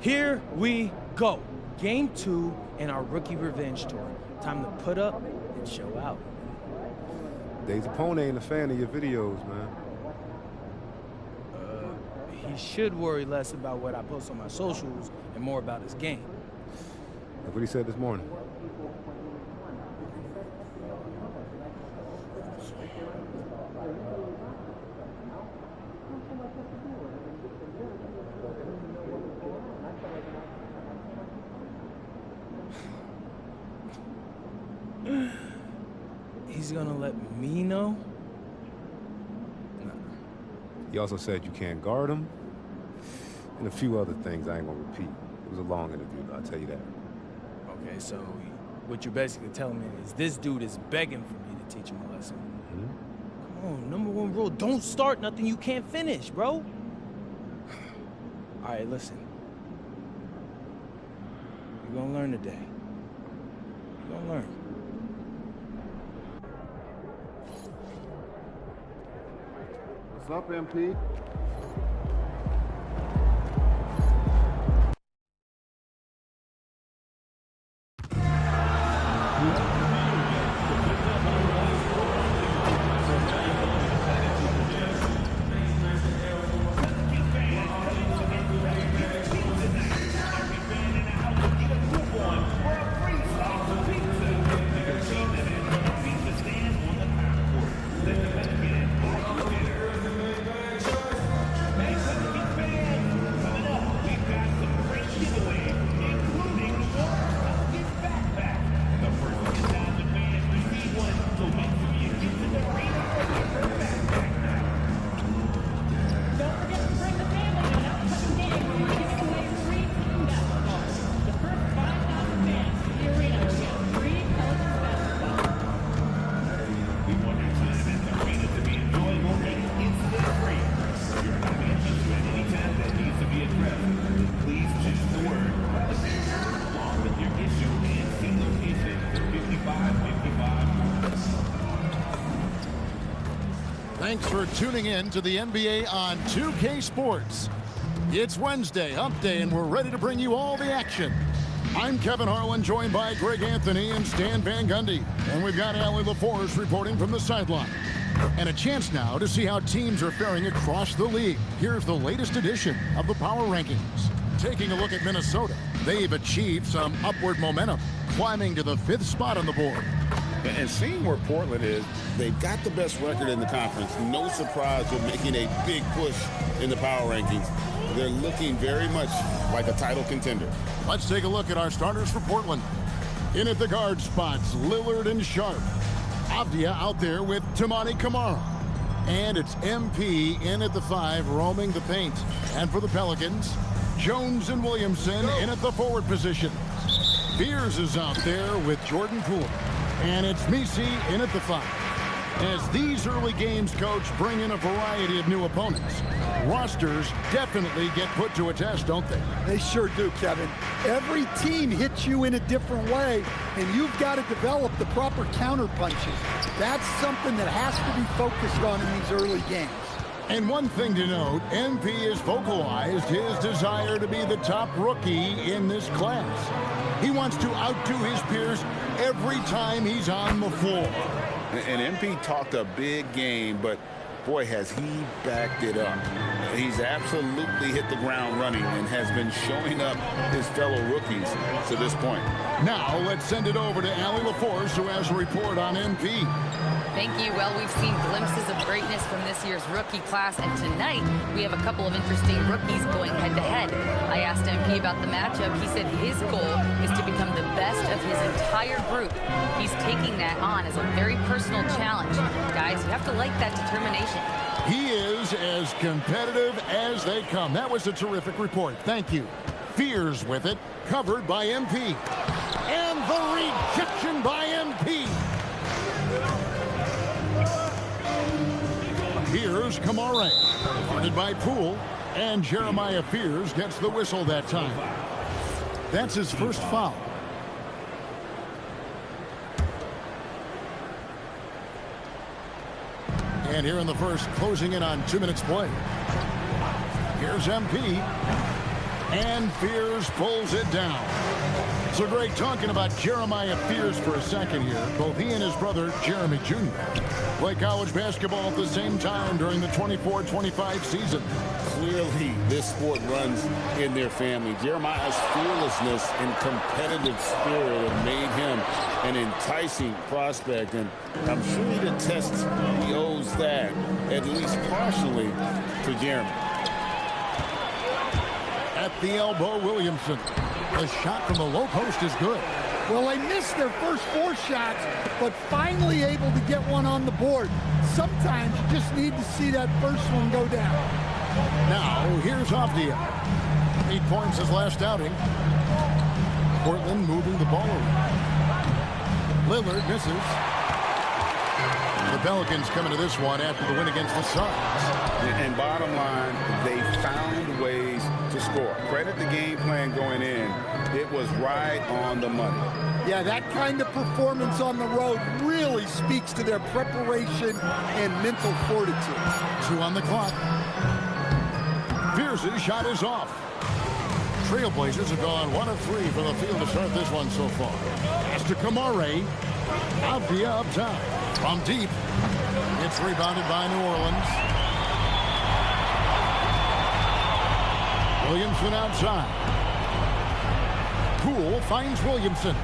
Here we go. Game 2 in our rookie revenge tour. Time to put up and show out. Dave's opponent ain't a fan of your videos, man. He should worry less about what I post on my socials and more about his game. That's what he said this morning. He's gonna let me know? Nah. He also said you can't guard him, and a few other things I ain't gonna repeat. It was a long interview, I'll tell you that. Okay, so what you're basically telling me is this dude is begging for me to teach him a lesson. Mm-hmm. Come on, #1 rule, don't start nothing you can't finish, bro. All right, listen. You're gonna learn today. You're gonna learn. What's up, MP? Thanks for tuning in to the NBA on 2K Sports. It's Wednesday, Hump Day, and we're ready to bring you all the action. I'm Kevin Harlan, joined by Greg Anthony and Stan Van Gundy. And we've got Allie LaForce reporting from the sideline. And a chance now to see how teams are faring across the league. Here's the latest edition of the Power Rankings. Taking a look at Minnesota, they've achieved some upward momentum, climbing to the 5th spot on the board. And seeing where Portland is, they've got the best record in the conference. No surprise they're making a big push in the power rankings. They're looking very much like a title contender. Let's take a look at our starters for Portland. In at the guard spots, Lillard and Sharp. Avdia out there with Tamani Kamara. And it's MP in at the 5, roaming the paint. And for the Pelicans, Jones and Williamson in at the forward position. Beers is out there with Jordan Poole. And it's Misi in at the 5. As these early games, Coach, bring in a variety of new opponents. Rosters definitely get put to a test, don't they? They sure do, Kevin. Every team hits you in a different way, and you've got to develop the proper counter punches. That's something that has to be focused on in these early games. And one thing to note, MP has vocalized his desire to be the top rookie in this class. He wants to outdo his peers every time he's on the floor. And MP talked a big game, but boy, has he backed it up. He's absolutely hit the ground running and has been showing up his fellow rookies to this point. Now let's send it over to Allie LaForce, who has a report on MP. Thank you. Well, we've seen glimpses of greatness from this year's rookie class, and tonight we have a couple of interesting rookies going head-to-head. I asked MP about the matchup. He said his goal is to become the best of his entire group. He's taking that on as a very personal challenge. Guys, you have to like that determination. He is as competitive as they come. That was a terrific report. Thank you. Fears with it, covered by MP. And the rejection by MP. Here's Kamara, guarded by Poole, and Jeremiah Fears gets the whistle that time. That's his first foul. And here in the first, closing in on 2 minutes play. Here's MP. And Fears pulls it down. So great talking about Jeremiah Fears for a second here. Both he and his brother, Jeremy Jr., play college basketball at the same time during the 24-25 season. Clearly, this sport runs in their family. Jeremiah's fearlessness and competitive spirit have made him an enticing prospect, and I'm sure he attests he owes that, at least partially, to Jeremy. At the elbow, Williamson. The shot from the low post is good. Well, they missed their first 4 shots, but finally able to get one on the board. Sometimes you just need to see that first one go down. Now, here's Avdia. 8 points his last outing. Portland moving the ball around. Lillard misses. The Pelicans coming to this one after the win against the Suns. And bottom line, they found ways to score. Credit the game plan going in. It was right on the money. Yeah, that kind of performance on the road really speaks to their preparation and mental fortitude. 2 on the clock. Fears' shot is off. Trailblazers have gone 1 of 3 from the field to start this one so far. Pass to Kamare. Avdia up top. From deep. It's rebounded by New Orleans. Williamson outside. Poole finds Williamson.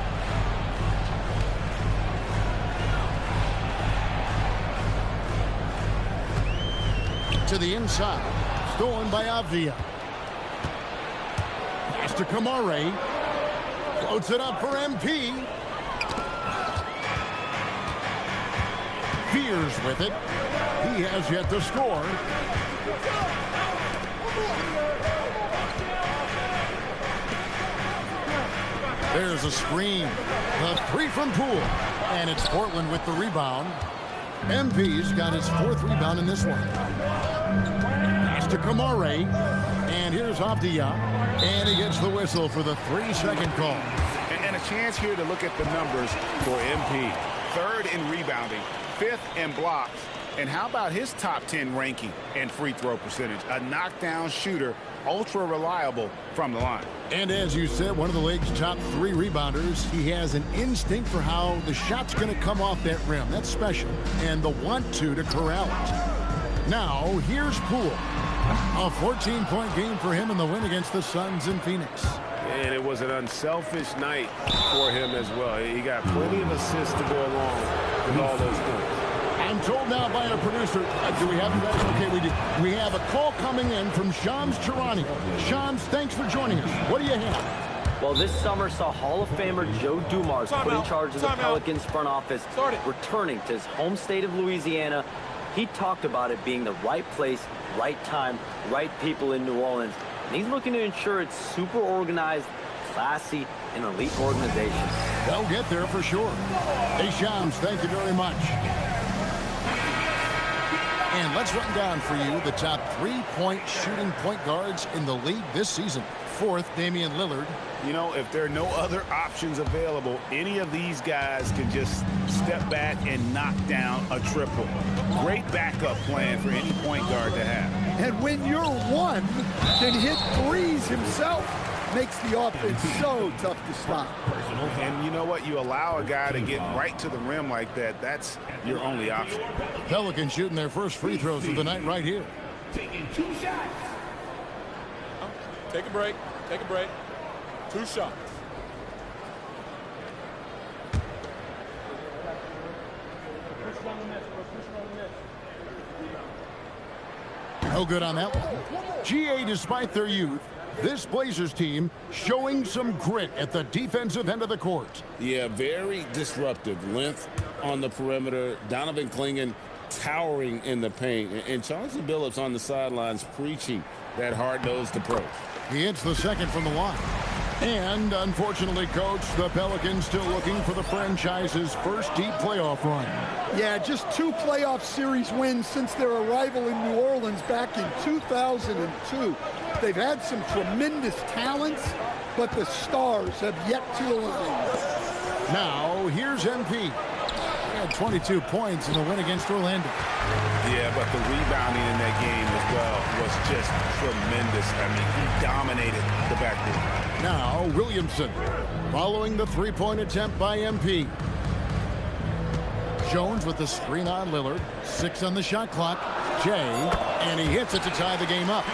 To the inside. Stolen by Avdia. Pass to Kamare. Floats it up for MP. Fears with it. He has yet to score. There's a screen. The 3 from Poole. And it's Portland with the rebound. MP's got his 4th rebound in this one. Pass to Kamare. And here's Avdia. And he gets the whistle for the 3-second call. And a chance here to look at the numbers for MP. 3rd in rebounding, 5th in blocks. And how about his top 10 ranking and free throw percentage? A knockdown shooter, ultra reliable from the line. And as you said, one of the league's top 3 rebounders. He has an instinct for how the shot's going to come off that rim. That's special. And the want-to corral it. Now, here's Poole. A 14-point game for him in the win against the Suns in Phoenix. And it was an unselfish night for him as well. He got plenty of assists to go along with all those points. I'm told now by our producer, do we have you guys? Okay, we do. We have a call coming in from Shams Charania. Shams, thanks for joining us. What do you have? Well, this summer saw Hall of Famer Joe Dumars put in charge of the Pelicans front office, returning to his home state of Louisiana. He talked about it being the right place, right time, right people in New Orleans. And he's looking to ensure it's super organized, classy, and elite organization. They'll get there for sure. Hey, Shams, thank you very much. And let's run down for you the top 3-point shooting point guards in the league this season. 4th, Damian Lillard. You know, if there are no other options available, any of these guys can just step back and knock down a triple. Great backup plan for any point guard to have. And when your one can hit threes himself, makes the offense so tough to stop. And you know what? You allow a guy to get right to the rim like that, that's your only option. Pelicans shooting their first free throws of the night right here. Taking 2 shots. Take a break. Take a break. 2 shots. No good on that one. GA, despite their youth, this Blazers team showing some grit at the defensive end of the court. Yeah, very disruptive. Length on the perimeter. Donovan Clingan towering in the paint. And Chauncey Billups on the sidelines preaching that hard-nosed approach. He hits the second from the line. And unfortunately, Coach, the Pelicans still looking for the franchise's first deep playoff run. Yeah, just 2 playoff series wins since their arrival in New Orleans back in 2002. They've had some tremendous talents, but the stars have yet to align. Now, here's MP. He had 22 points in the win against Orlando. Yeah, but the rebounding in that game as well was just tremendous. I mean, he dominated the backcourt. Now, Williamson, following the three-point attempt by MP. Jones with the screen on Lillard. 6 on the shot clock. Jay, and he hits it to tie the game up.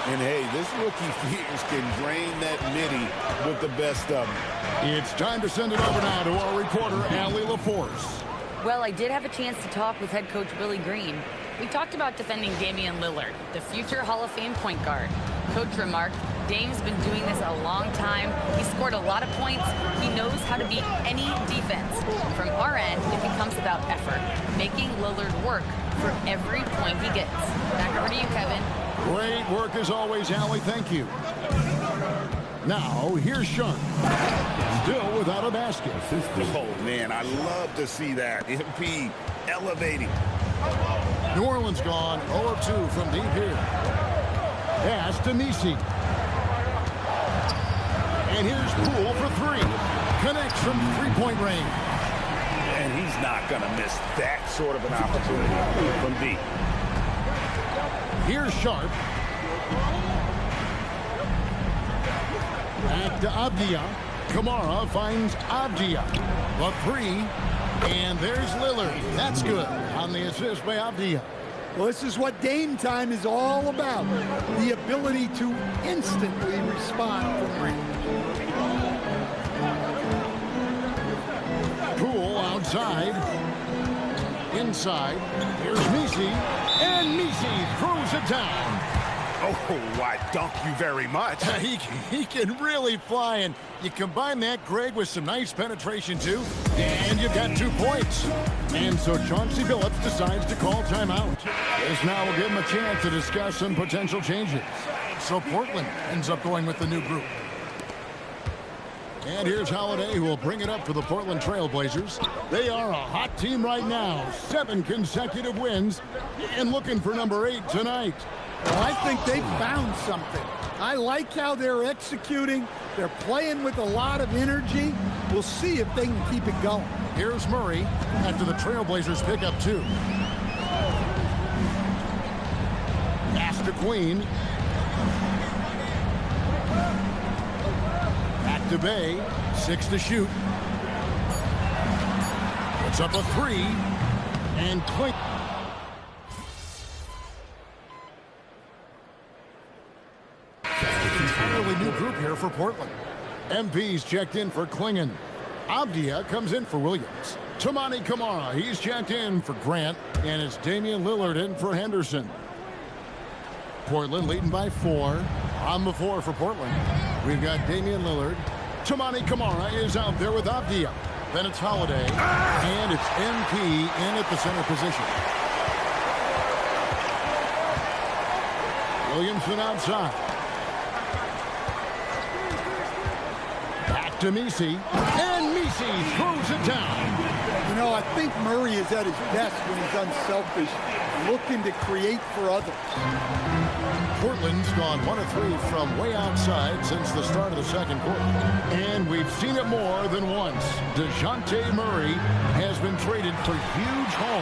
And hey, this rookie Fears can drain that midi with the best of them. It's time to send it over now to our reporter, Allie LaForce. Well, I did have a chance to talk with head coach Willie Green. We talked about defending Damian Lillard, the future Hall of Fame point guard. Coach remarked, Dame's been doing this a long time. He scored a lot of points. He knows how to beat any defense. From our end, it becomes about effort, making Lillard work for every point he gets. Back over to you, Kevin. Great work as always, Allie. Thank you. Now, here's Sean. Still without a basket. Oh, man, I love to see that. MP elevating. New Orleans gone 0 of 2 from deep here. Pass to Misi. And here's Poole for 3. Connects from three-point range. And he's not going to miss that sort of an opportunity from deep. Here's Sharp. Back to Avdia. Kamara finds Avdia. The 3. And there's Lillard. That's good on the assist by Avdia. Well, this is what Dame time is all about. The ability to instantly respond from range. Poole outside. Inside. Here's Misi. And Misi throws it down. Oh, I dunk you very much. He can really fly, and you combine that, Greg, with some nice penetration, too, and you've got 2 points. And so Chauncey Billups decides to call timeout. This now will give him a chance to discuss some potential changes. So Portland ends up going with the new group. And here's Holiday, who will bring it up for the Portland Trail Blazers. They are a hot team right now. 7 consecutive wins, and looking for number 8 tonight. Well, I think they found something. I like how they're executing. They're playing with a lot of energy. We'll see if they can keep it going. Here's Murray after the Trailblazers pick up 2. Pass to Queen. Back to Bay. 6 to shoot. Puts up a 3. And Queen. Entirely new group here for Portland. MP's checked in for Klingon. Avdia comes in for Williams. Toumani Camara, he's checked in for Grant. And it's Damian Lillard in for Henderson. Portland leading by 4. On the floor for Portland, we've got Damian Lillard. Toumani Camara is out there with Avdia. Then it's Holiday. And it's MP in at the center position. Williamson outside. Back to Misi. And Misi throws it down. You know, I think Murray is at his best when he's unselfish, looking to create for others. Portland's gone 1 of 3 from way outside since the start of the second quarter. And we've seen it more than once. DeJounte Murray has been traded for huge haul.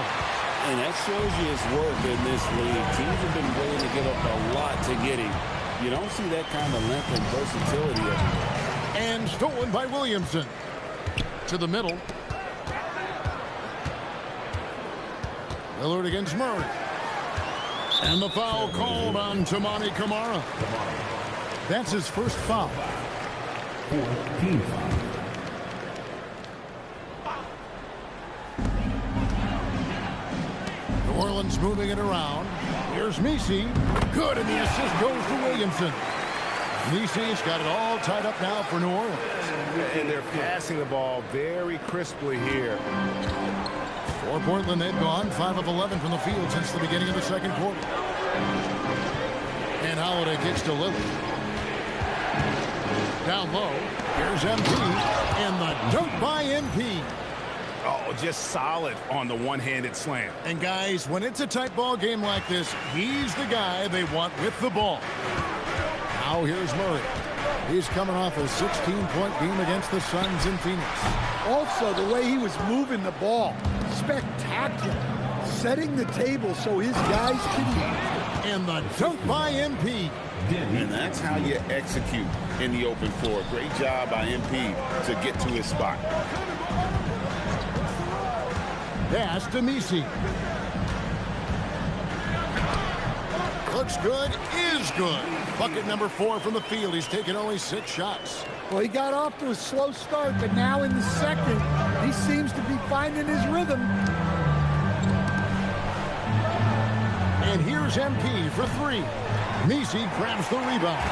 And that shows you his work in this league. Teams have been willing to give up a lot to get him. You don't see that kind of length and versatility everywhere. And stolen by Williamson. To the middle. Lillard against Murray. And the foul called on Toumani Camara. That's his first foul. 14 foul. New Orleans moving it around. Here's Misi. Good, and the assist goes to Williamson. Misi's got it all tied up now for New Orleans. And they're passing the ball very crisply here. For Portland, they've gone 5 of 11 from the field since the beginning of the second quarter. And Holiday kicks to Lillard. Down low, here's MP, and the dunk by MP. Oh, just solid on the one-handed slam. And guys, when it's a tight ball game like this, he's the guy they want with the ball. Now here's Murray. He's coming off a 16-point game against the Suns in Phoenix. Also, the way he was moving the ball, spectacular. Setting the table so his guys can eat. And the dunk by MP. And that's how you execute in the open floor. Great job by MP to get to his spot. Pass to Misi. Looks good, is good. Bucket number 4 from the field. He's taken only 6 shots. Well, he got off to a slow start, but now in the second, he seems to be finding his rhythm. And here's MP for 3. Misi grabs the rebound.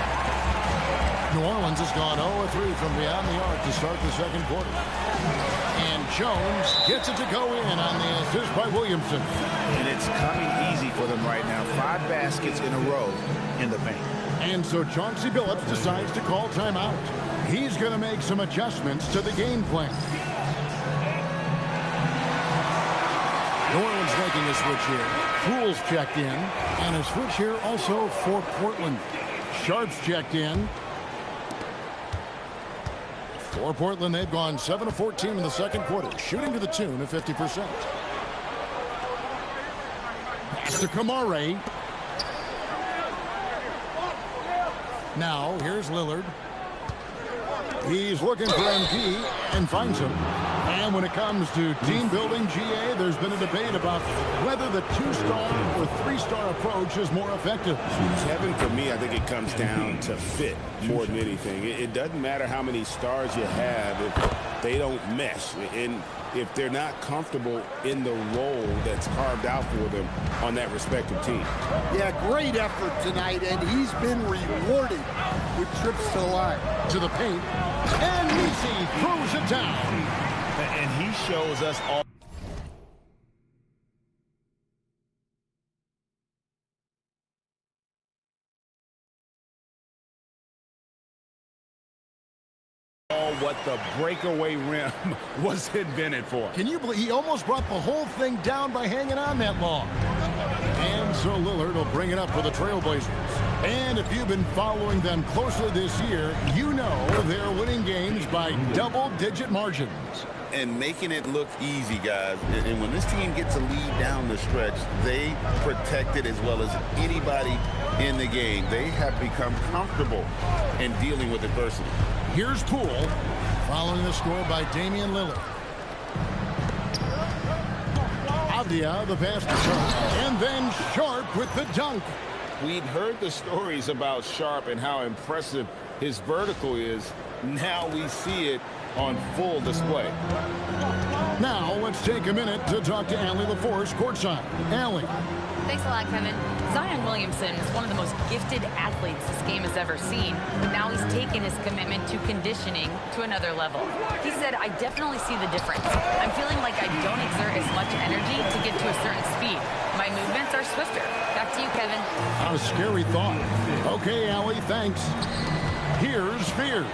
New Orleans has gone 0-3 from beyond the arc to start the second quarter. And Jones gets it to go in on the assist by Williamson. And it's coming easy for them right now. 5 baskets in a row in the paint. And so Chauncey Billups decides to call timeout. He's going to make some adjustments to the game plan. New Orleans making a switch here. Poole's checked in. And a switch here also for Portland. Sharp's checked in. For Portland, they've gone 7 of 14 in the second quarter, shooting to the tune of 50%. Pass to Kamare. Now, here's Lillard. He's looking for MP and finds him. And when it comes to team building, GA, there's been a debate about whether the 2-star or 3-star approach is more effective. Kevin, for me, I think it comes down to fit more than anything. It doesn't matter how many stars you have if they don't mesh. And if they're not comfortable in the role that's carved out for them on that respective team. Yeah, great effort tonight, and he's been rewarded with trips to the line. To the paint, and Misi throws it down. And he shows us all. What the breakaway rim was invented for. Can you believe he almost brought the whole thing down by hanging on that long? And so Lillard will bring it up for the Trailblazers. And if you've been following them closely this year, you know they're winning games by double-digit margins. And making it look easy, guys. And when this team gets a lead down the stretch, they protect it as well as anybody in the game. They have become comfortable in dealing with adversity. Here's Poole, following the score by Damian Lillard. Avdia, the pass to Sharp, and then Sharp with the dunk. We'd heard the stories about Sharp and how impressive his vertical is. Now we see it on full display. Now let's take a minute to talk to Allie LaForce courtside. Allie. Thanks a lot, Kevin. Zion Williamson is one of the most gifted athletes this game has ever seen, but now he's taken his commitment to conditioning to another level. He said, I definitely see the difference. I'm feeling like I don't exert as much energy to get to a certain speed. My movements are swifter. Back to you, Kevin. A scary thought. Okay, Allie, thanks. Here's Fears.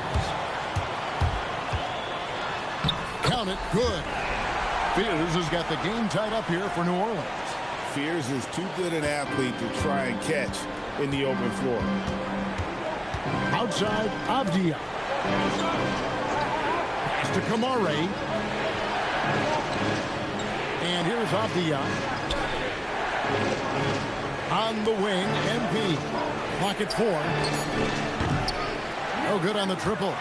Count it, good. Fears has got the game tied up here for New Orleans. Fears is too good an athlete to try and catch in the open floor. Outside, Avdia. Pass to Kamare. And here's Avdia. On the wing, MP. Pocket 4. No good on the triple.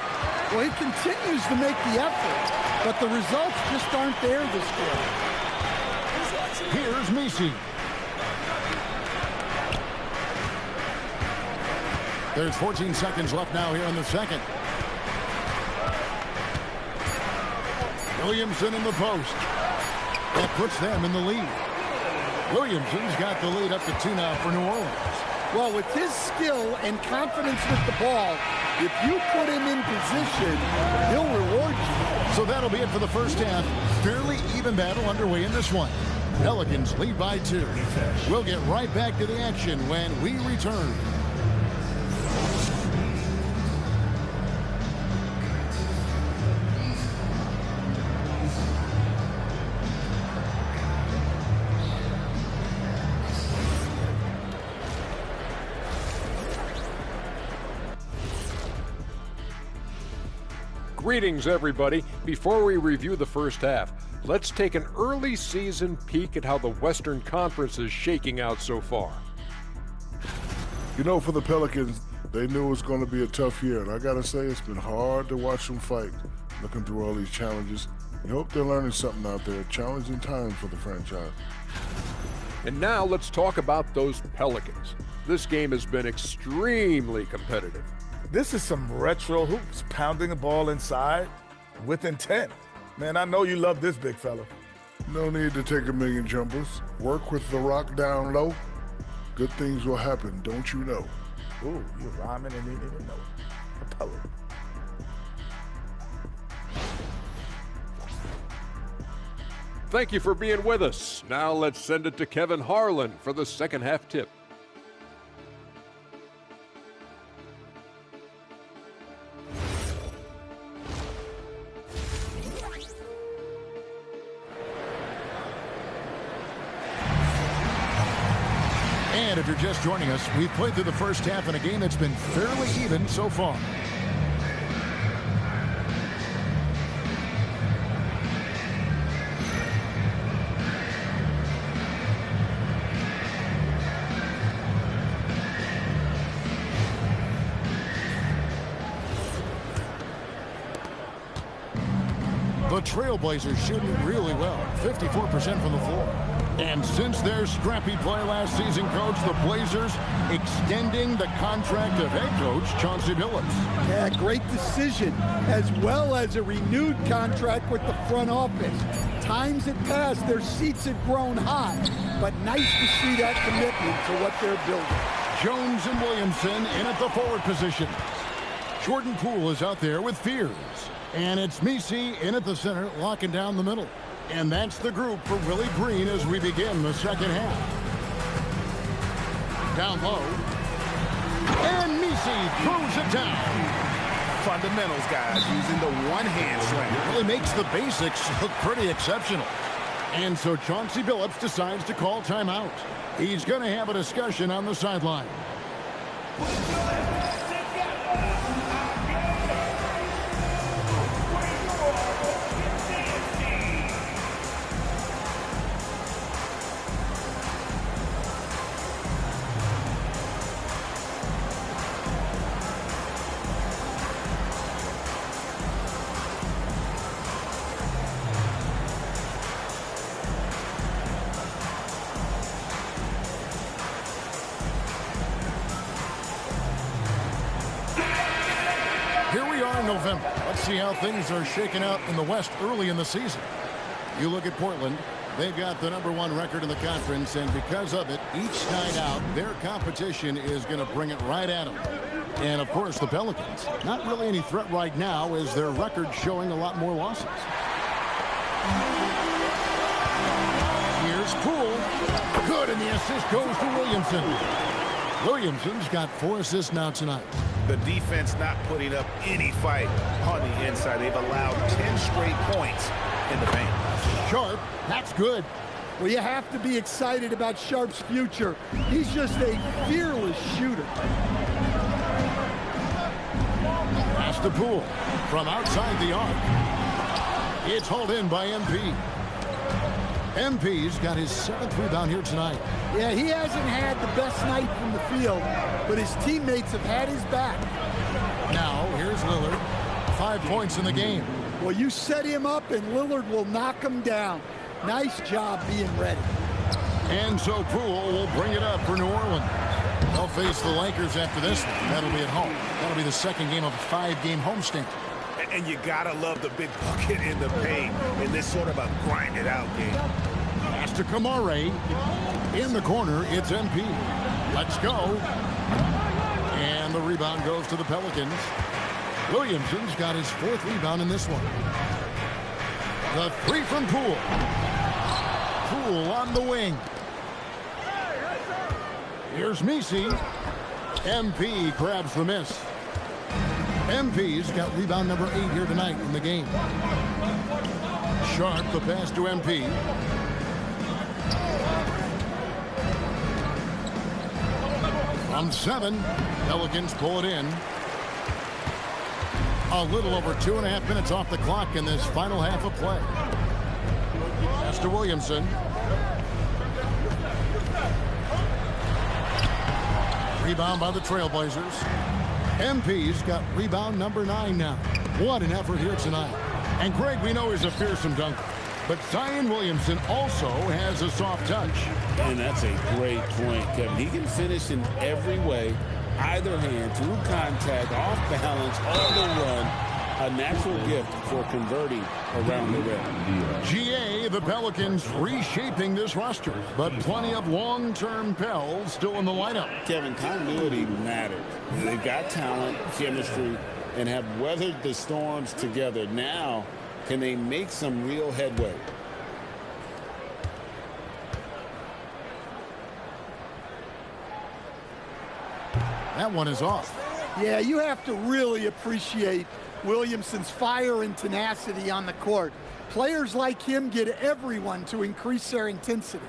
Well, he continues to make the effort, but the results just aren't there this quarter. Here's Misi. There's 14 seconds left now here in the second. Williamson in the post. That puts them in the lead. Williamson's got the lead up to 2 now for New Orleans. Well, with his skill and confidence with the ball, if you put him in position, he'll reward you. So that'll be it for the first half. Fairly even battle underway in this one. Pelicans lead by 2. We'll get right back to the action when we return. Greetings, everybody. Before we review the first half, let's take an early season peek at how the Western Conference is shaking out so far. You know, for the Pelicans, they knew it was going to be a tough year, and I got to say, it's been hard to watch them fight, looking through all these challenges. You hope they're learning something out there. Challenging times for the franchise. And now let's talk about those Pelicans. This game has been extremely competitive. This is some retro hoops, pounding the ball inside with intent. Man, I know you love this big fella. No need to take a million jumpers. Work with the rock down low. Good things will happen, don't you know? Ooh, you're rhyming and you didn't even know it. A poet. Thank you for being with us. Now let's send it to Kevin Harlan for the second half tip. And if you're just joining us, we've played through the first half in a game that's been fairly even so far. The Trailblazers shooting really well, 54% from the floor. And since their scrappy play last season, Coach, the Blazers extending the contract of head coach Chauncey Billups. Yeah, great decision, as well as a renewed contract with the front office. Times had passed, their seats had grown hot, but nice to see that commitment to what they're building. Jones and Williamson in at the forward position. Jordan Poole is out there with Fears. And it's Messi in at the center, locking down the middle. And that's the group for Willie Green as we begin the second half. Down low. And Messi throws it down. Fundamentals, guys, using the one-hand swing. Really makes the basics look pretty exceptional. And so Chauncey Billups decides to call timeout. He's going to have a discussion on the sideline. November. Let's see how things are shaking out in the West early in the season. You look at Portland, they've got the #1 record in the conference, and because of it, each night out, their competition is going to bring it right at them. And of course, the Pelicans, not really any threat right now, as their record showing a lot more losses. Here's Poole. Good, and the assist goes to Williamson. Williamson's got 4 assists now tonight. The defense not putting up any fight on the inside. They've allowed 10 straight points in the paint. Sharp, that's good. Well, you have to be excited about Sharp's future. He's just a fearless shooter. Pass to Poole from outside the arc. It's hauled in by MP. MP's got his 7th rebound here tonight. Yeah, he hasn't had the best night from the field, but his teammates have had his back. Now, here's Lillard. 5 points in the game. Well, you set him up, and Lillard will knock him down. Nice job being ready. And so Poole will bring it up for New Orleans. They'll face the Lakers after this one. That'll be at home. That'll be the second game of a 5-game homestand. And you gotta love the big bucket in the paint in this sort of a grind-it-out game. Pass to Kamare. In the corner, it's MP. Let's go. And the rebound goes to the Pelicans. Williamson's got his 4th rebound in this one. The 3 from Poole. Poole on the wing. Here's Messi. MP grabs the miss. MP's got rebound number 8 here tonight in the game. Sharp, the pass to MP. From 7, Pelicans pull it in. A little over 2.5 minutes off the clock in this final half of play. Pass to Williamson. Rebound by the Trailblazers. MP's got rebound number 9 now. What an effort here tonight. And Greg, we know he's a fearsome dunker, but Zion Williamson also has a soft touch. And that's a great point, Kevin. He can finish in every way, either hand, through contact, off balance, on the run. A natural gift for converting around the rim. GA, the Pelicans reshaping this roster, but plenty of long-term Pels still in the lineup. Kevin, continuity matters. They've got talent, chemistry, and have weathered the storms together. Now, can they make some real headway? That one is off. Yeah, you have to really appreciate Williamson's fire and tenacity on the court. Players like him get everyone to increase their intensity.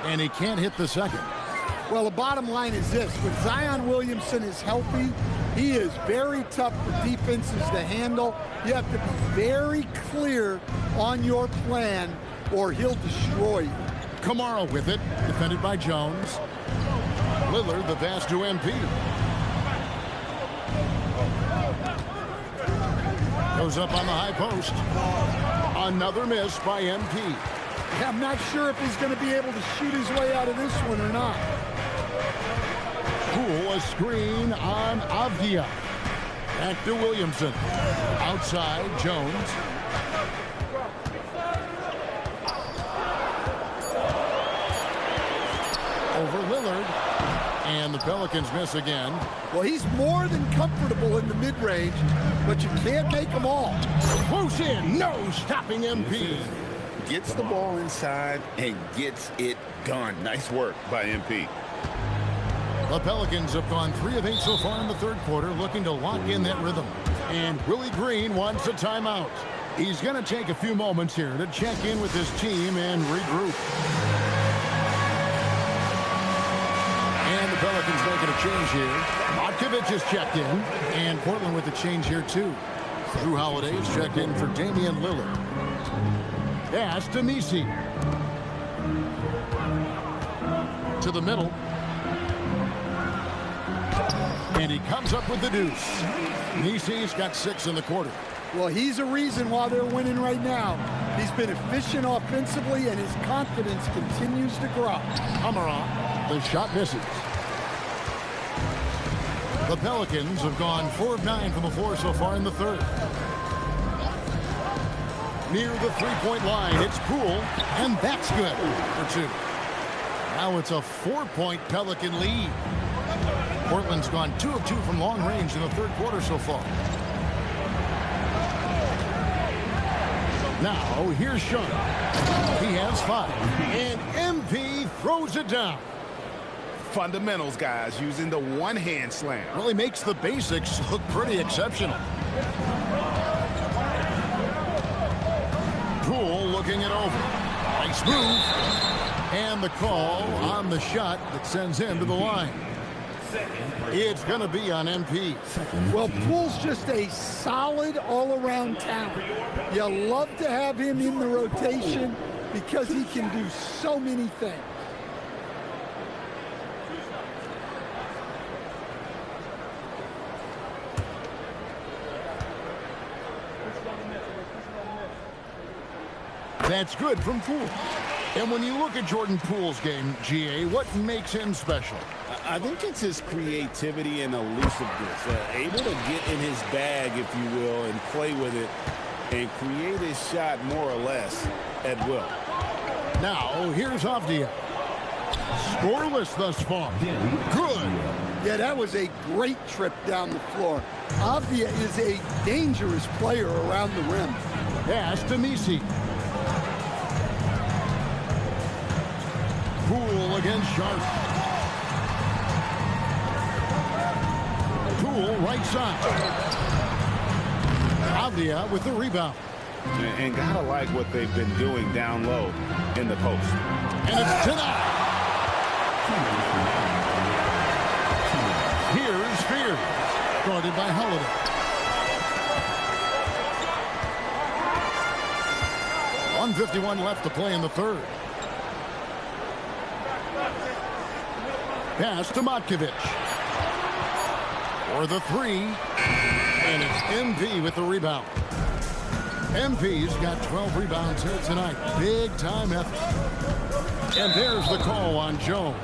And he can't hit the second. Well, the bottom line is this. When Zion Williamson is healthy, he is very tough for defenses to handle. You have to be very clear on your plan or he'll destroy you. Kamara with it, defended by Jones. Lillard, the pass to MP. Goes up on the high post. Another miss by MP. I'm not sure if he's going to be able to shoot his way out of this one or not. Poole, a screen on Avdia. Back to Williamson. Outside, Jones. Over Lillard. And the Pelicans miss again. Well, he's more than comfortable in the mid-range, but you can't make them all. Close in. No stopping MP. Gets the ball inside and gets it done. Nice work by MP. The Pelicans have gone 3 of 8 so far in the third quarter, looking to lock in that rhythm. And Willie Green wants a timeout. He's going to take a few moments here to check in with his team and regroup. And the Pelicans making a change here. Matkovich is checked in. And Portland with a change here, too. Drew Holiday is checked in for Damian Lillard. Pass to Nisi. To the middle. And he comes up with the deuce. Nisi's got 6 in the quarter. Well, he's a reason why they're winning right now. He's been efficient offensively, and his confidence continues to grow. Kamara, the shot misses. The Pelicans have gone 4 of 9 from the floor so far in the third. Near the three-point line, it's Poole, and that's good for 2. Now it's a 4-point Pelican lead. Portland's gone 2 of 2 from long range in the third quarter so far. Now, here's Sean. He has 5. And MP throws it down. Fundamentals, guys, using the one-hand slam. Really makes the basics look pretty exceptional. Poole looking it over. Nice move. And the call on the shot that sends him to the line. It's going to be on MP. Well, Poole's just a solid all-around talent. You love to have him in the rotation because he can do so many things. That's good from Poole. And when you look at Jordan Poole's game, GA, what makes him special? I think it's his creativity and elusiveness. Able to get in his bag, if you will, and play with it and create his shot more or less at will. Now, here's Avdia. Scoreless thus far. Good. Yeah, that was a great trip down the floor. Avdia is a dangerous player around the rim. Pass to Nisi. Poole against Sharp. Poole right side. Avdia with the rebound. And gotta like what they've been doing down low in the post. And it's denied. Here's Spears, guarded by Holiday. .151 left to play in the third. Pass to Matkovic. For the three. And it's MP with the rebound. MP's got 12 rebounds here tonight. Big time effort. And there's the call on Jones.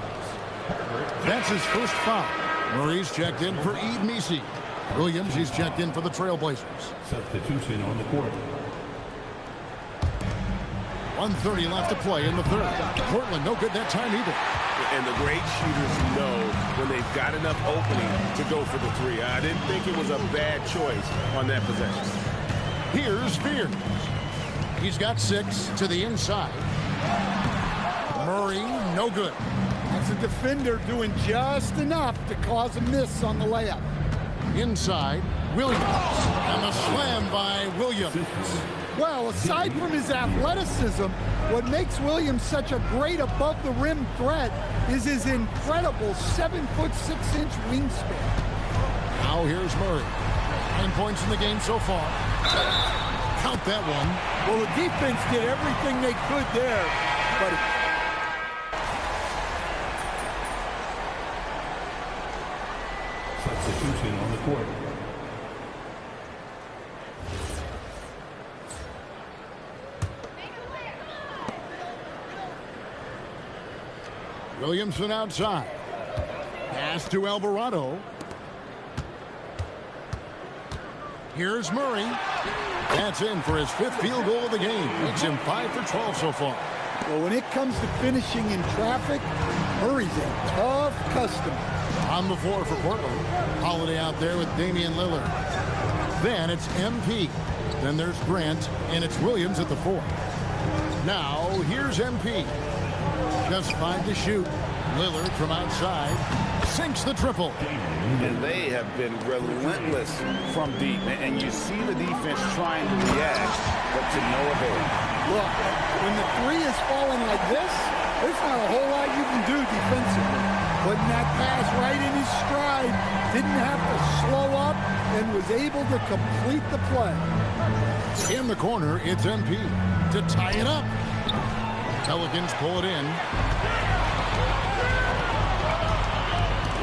That's his first foul. Murray's checked in for Ede Meese. Williams, he's checked in for the Trailblazers. Substitution on the court. 1:30 left to play in the third. Portland no good that time either. And the great shooters know when they've got enough opening to go for the three. I didn't think it was a bad choice on that possession. Here's Spears. He's got 6 to the inside. Murray, no good. That's a defender doing just enough to cause a miss on the layup. Inside, Williams. And the slam by Williams. Well, aside from his athleticism, what makes Williams such a great above-the-rim threat is his incredible 7'6" wingspan. Now here's Murray. 9 points in the game so far. Count that one. Well, the defense did everything they could there, but Substitution on the court. Williamson outside. Pass to Alvarado. Here's Murray. That's in for his 5th field goal of the game. Makes him 5 for 12 so far. well, when it comes to finishing in traffic, Murray's a tough customer. On the floor for Portland. Holiday out there with Damian Lillard. Then it's MP. Then there's Grant, and it's Williams at the 4. Now, here's MP. Just 5 to shoot. Lillard from outside sinks the triple. And they have been relentless from deep. And you see the defense trying to react, but to no avail. Look, when the 3 is falling like this, there's not a whole lot you can do defensively. Putting that pass right in his stride, didn't have to slow up, and was able to complete the play. In the corner, it's MP to tie it up. Pelicans pull it in.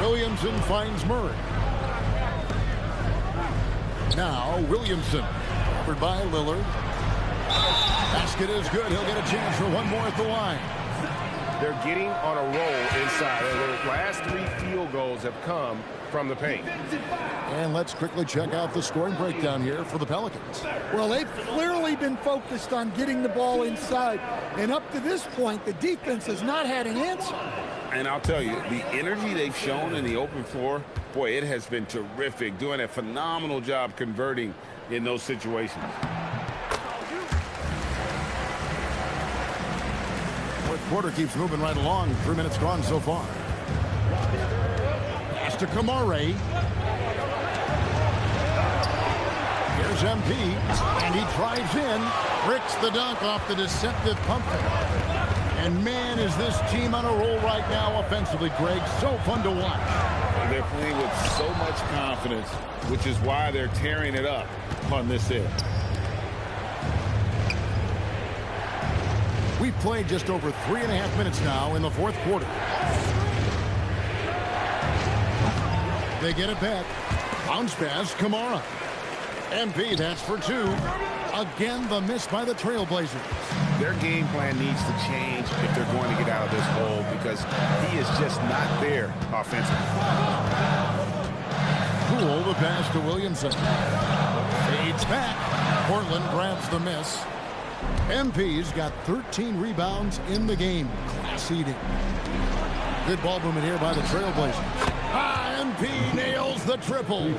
Williamson finds Murray. Now Williamson, covered by Lillard. Basket is good. He'll get a chance for one more at the line. They're getting on a roll inside. Their last 3 field goals have come from the paint. And let's quickly check out the scoring breakdown here for the Pelicans. Well, they've clearly been focused on getting the ball inside. And up to this point, the defense has not had an answer. And I'll tell you, the energy they've shown in the open floor, boy, it has been terrific. Doing a phenomenal job converting in those situations. Fourth quarter keeps moving right along. 3 minutes gone so far. Pass to Kamare. Here's MP, and he drives in, bricks the dunk off the deceptive pump fake. And man, is this team on a roll right now offensively, Greg. So fun to watch. They're playing with so much confidence, which is why they're tearing it up on this end. We've played just over 3.5 minutes now in the fourth quarter. They get it back. Bounce pass, Kamara. MP, that's for 2. Again, the miss by the Trailblazers. Their game plan needs to change if they're going to get out of this hole because he is just not there offensively. Poole, the pass to Williamson. Fades back. Portland grabs the miss. MP's got 13 rebounds in the game. Class eating. Good ball movement here by the Trailblazers. MP nails the triple.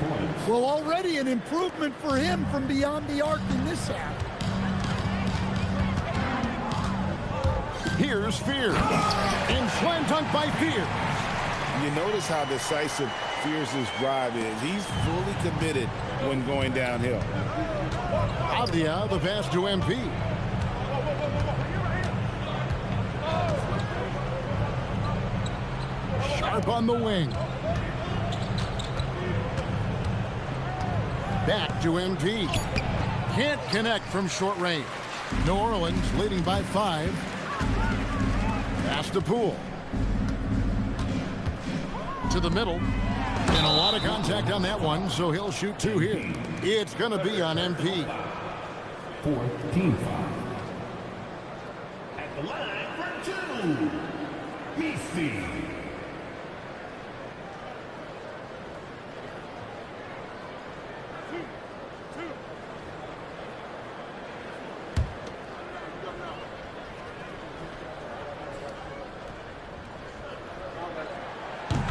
Well, already an improvement for him from beyond the arc in this half. Here's Fear. And slam dunk by Fear. You notice how decisive fierce his drive is. He's fully committed when going downhill. Avdia, the pass to MP. Sharp on the wing. Back to MP. Can't connect from short range. New Orleans leading by 5. Pass to Poole. To the middle. And a lot of contact on that one, so he'll shoot 2 here. It's going to be on MP. 4th team foul. At the line for 2. Messi.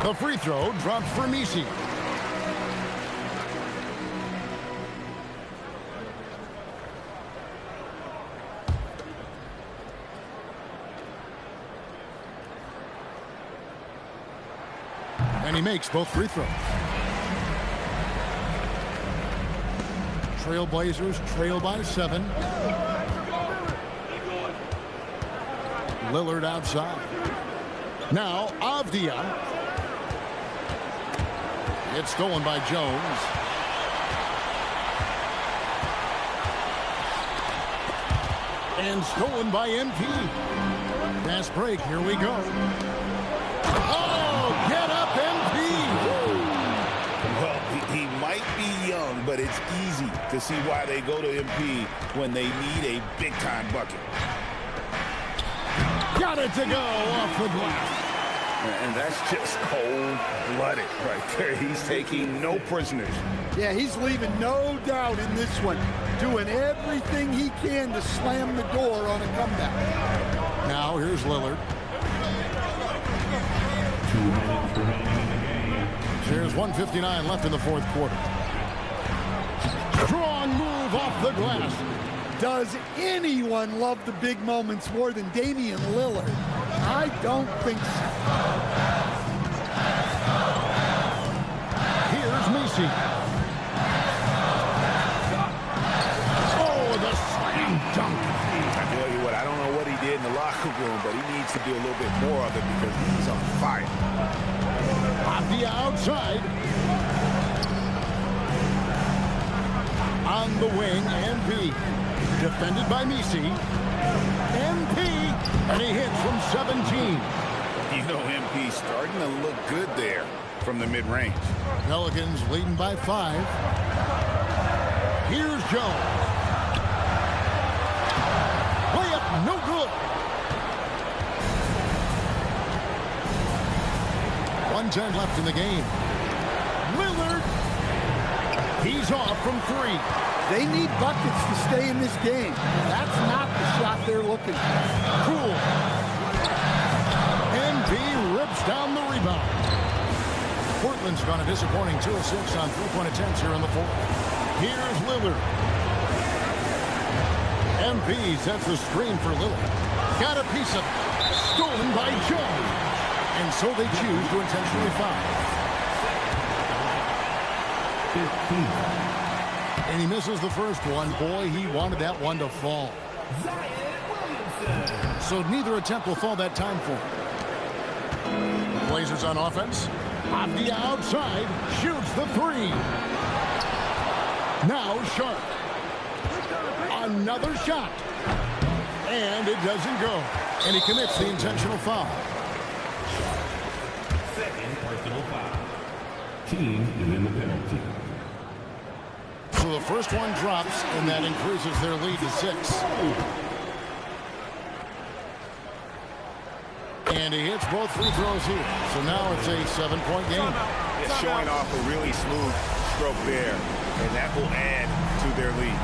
The free throw drops for Messi. And he makes both free throws. Trailblazers trail by 7. Lillard outside. Now Avdia. It's stolen by Jones. And stolen by MP. Fast break, here we go. Oh, get up, MP! Well, he might be young, but it's easy to see why they go to MP when they need a big-time bucket. Got it to go off the glass. And that's just cold-blooded right there. He's taking no prisoners. Yeah, he's leaving no doubt in this one. Doing everything he can to slam the door on a comeback. Now here's Lillard. 2 minutes remaining in the game. There's 1:59 left in the 4th quarter. Strong move off the glass. Does anyone love the big moments more than Damian Lillard? I don't think so. Here's Messi. Oh, the slam dunk. I tell you what, I don't know what he did in the locker room, but he needs to do a little bit more of it because he's on fire. On the outside. On the wing, MP. Defended by Messi. MP, and he hits from 17. You know, MP starting to look good there from the mid-range. Pelicans leading by 5. Here's Jones. Layup, no good. 1:10 left in the game. Lillard. He's off from 3. They need buckets to stay in this game. That's not the shot they're looking for. Cool. MP rips down the rebound. Portland's gone a disappointing 2 of 6 on 3-point attempts here in the 4th. Here's Lillard. MP sets the screen for Lillard. Got a piece of it. Stolen by Jones. And so they choose to intentionally foul. 15. And he misses the first one. Boy, he wanted that one to fall. So neither attempt will fall that time for him. Blazers on offense. On the outside. Shoots the 3. Now Sharp. Another shot. And it doesn't go. And he commits the intentional foul. Second personal foul. Team is in the penalty. So the first one drops, and that increases their lead to 6. And he hits both free throws here. So now it's a 7-point game. It's showing off a really smooth stroke there, and that will add to their lead.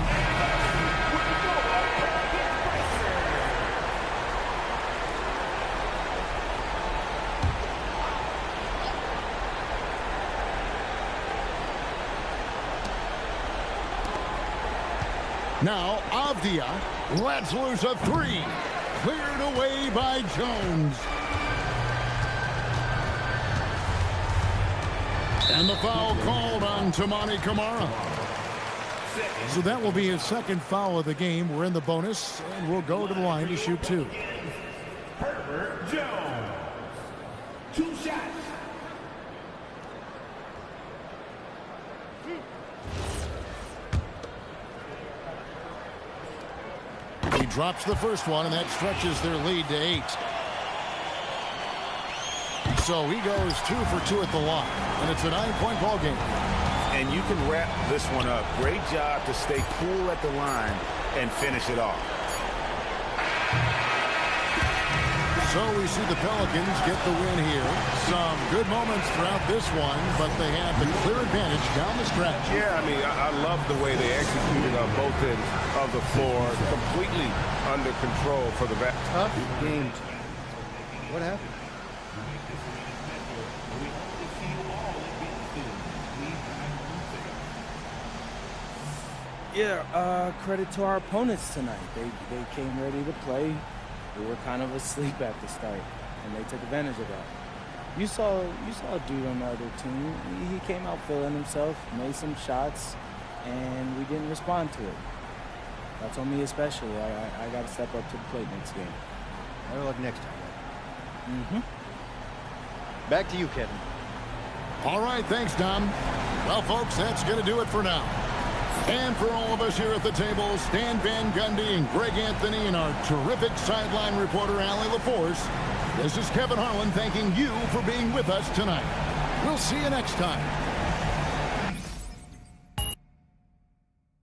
Now Avdia lets loose a 3. Cleared away by Jones. And the foul called on Tamani Kamara. So that will be his second foul of the game. We're in the bonus, and we'll go to the line to shoot 2. Herbert Jones. 2 shots. He drops the first one, and that stretches their lead to 8. So he goes 2 for 2 at the line, and it's a 9-point ball game. And you can wrap this one up. Great job to stay cool at the line and finish it off. So we see the Pelicans get the win here. Some good moments throughout this one, but they have the clear advantage down the stretch. Yeah, I mean, I love the way they executed on both ends of the floor. Completely under control for the back. Tough game. What happened? Yeah, credit to our opponents tonight. They came ready to play. We were kind of asleep at the start, and they took advantage of that. You saw a dude on the other team. He came out feeling himself, made some shots, and we didn't respond to it. That's on me especially. I got to step up to the plate next game. Better luck next time. Mm-hmm. Back to you, Kevin. All right, thanks, Dom. Well, folks, that's going to do it for now. And for all of us here at the table, Stan Van Gundy and Greg Anthony and our terrific sideline reporter, Allie LaForce, this is Kevin Harlan thanking you for being with us tonight. We'll see you next time.